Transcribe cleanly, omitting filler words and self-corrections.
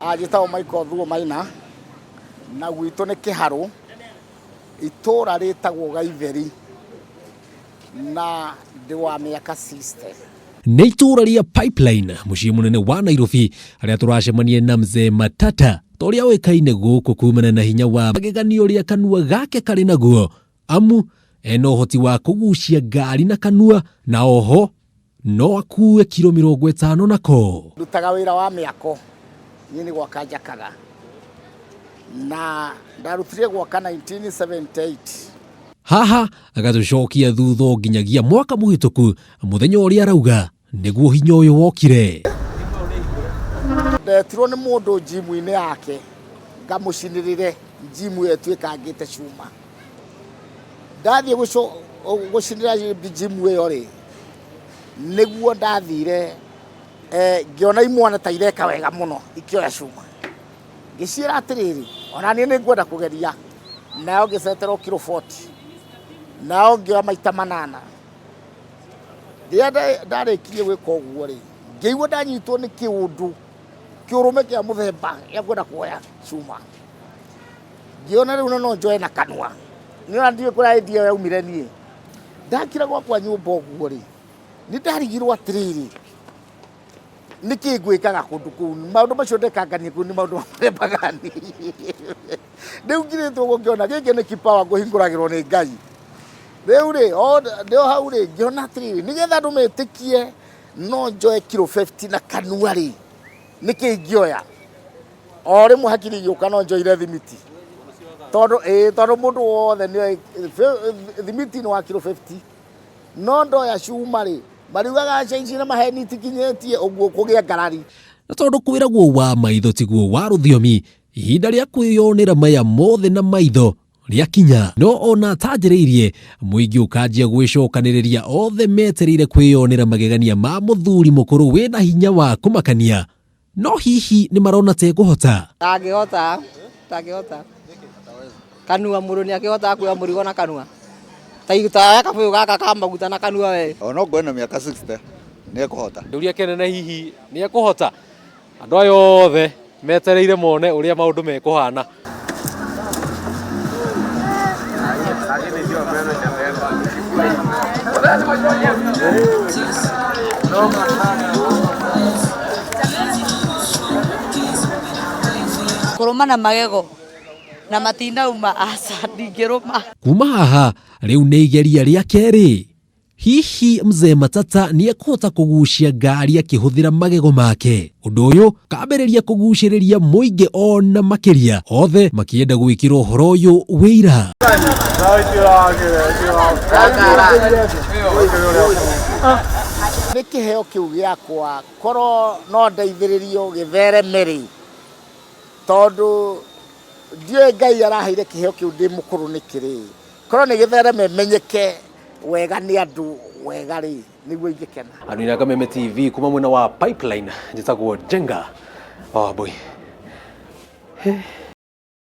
Ajitao maiko thuo maina na gwitũ nĩ kĩharũ itũra rĩtagwo Gaitheri na ndĩ wa miaka 60. Nĩ itũra rĩa Pipeline mũciĩ mũnene wa Nairobi arĩa tũracemania na mzee Matata torĩa oĩkaine gũkũ kumana na hinya wa mageganio rĩa kanua gake karĩ naguo amu ena ũhoti wa kugucia ngari na kanua na oho no akue kilo 50 nako. Ndutaga wĩra wa mĩako nini gwaka njakaga na ndarutire gwaka 1978. Haha agatucokia thutho nginyagia mwaka mũhĩtũku mũthenya ũrĩa arauga nĩguo hinya ũyũ wokire. Ndetirwo nĩ mũndũ jimu-inĩ yake ngamũcinĩrĩre jimu ĩyo ĩtuĩkangĩte cuma. Ndathiĩ gũcinĩra jimu ĩyo rĩ nĩguo ndathire ngĩona imwana ta ireka wega mũno ikĩoya cuma. Ngĩciĩra atĩrĩrĩ ona niĩ nĩngwenda kũgeria nao ngĩcetera kilo 40 nao ngĩoya maita 8. Rĩrĩa ndarĩkirie gwĩka ũguo rĩ ngĩigua ndanyitwo nĩ kĩũndũ kĩũrũme kĩa mũthemba gĩa kwenda kuoya cuma. Ngĩona rĩu no njoe na kanua nĩona ndiĩ kũrĩa idea yaumire niĩ. Ndakira gwakwa nyũmba ũguo rĩ nĩ ndarigirwo atĩrĩrĩ nĩkĩ ngwĩkaga kũndũ kũu maũndũ macio ndekangania kũu nĩ maũndũ mũthemba gani. Rĩu ngirĩtwo ũguo ngĩona gĩkĩ nĩ kipawa ngũhingũragĩrwo nĩ Ngai. Rĩu rĩ ndĩo hau rĩ ngĩona atĩrĩrĩ nĩgetha ndũmetĩkie no njoe kilo 50 na kanua rĩ nĩkĩ ingĩoya o rĩmwe hakiri yũka no njoire thimiti tondũ mũndũ wothe nĩ thimiti nĩ wa kilo 50 no ndoya cuma rĩ mariugaga cenji na maheni tikinyĩtie ũguo kũgĩa ngarari. Na tondũ kwĩragwo wa maitho tiguo wa rũthiomi ihinda rĩa kwĩyonera maya mothe na maitho rĩakinya no ona atanjĩrĩirie mũingĩ ũkanjia gwĩcokanĩrĩria othe metereire kwĩyonera magegania ma Muthuri mũkũrũ wĩna hinya wa kũmakania no hihi nĩ marona tekũhota. Tangĩhota kanua mũrũ nĩ akĩhota kuoya mũrigo na kanua taigũta kabũyũ gaka ka maguta na kanua we ona ngwena miaka 60 nĩ ekũhota. Ndũria kenene hihi nĩ ekũhota andũ aya othe metereire mone ũrĩa maũndũ mekũhana. kũrũmana magego na matinauma aca ndingĩrũma. Kuma haha rĩu nĩ igeria rĩa kerĩ. Hihi mzee Matata nĩ ekũhota kugucia ngari akĩhũthĩra magego make. Ũndũ ũyũ kambĩrĩria kugucĩrĩria mũingĩ ona makĩria othe makĩenda gwĩkĩra ũhoro ũyũ wĩira. Nĩ kĩheo kĩu gĩakwa korwo no ndeithĩrĩrio gĩthereme rĩ tondũ ndiũĩ Ngai araheire kĩheo kĩu ndĩ mũkũrũ nĩkĩrĩ korwo nĩ gĩthereme menyeke wega nĩ andũ wega rĩ nĩguo ingĩkena. Andũ ina Kameme TV kuma mwena wa Pipeline njĩtagwo Jenga. Oh boy.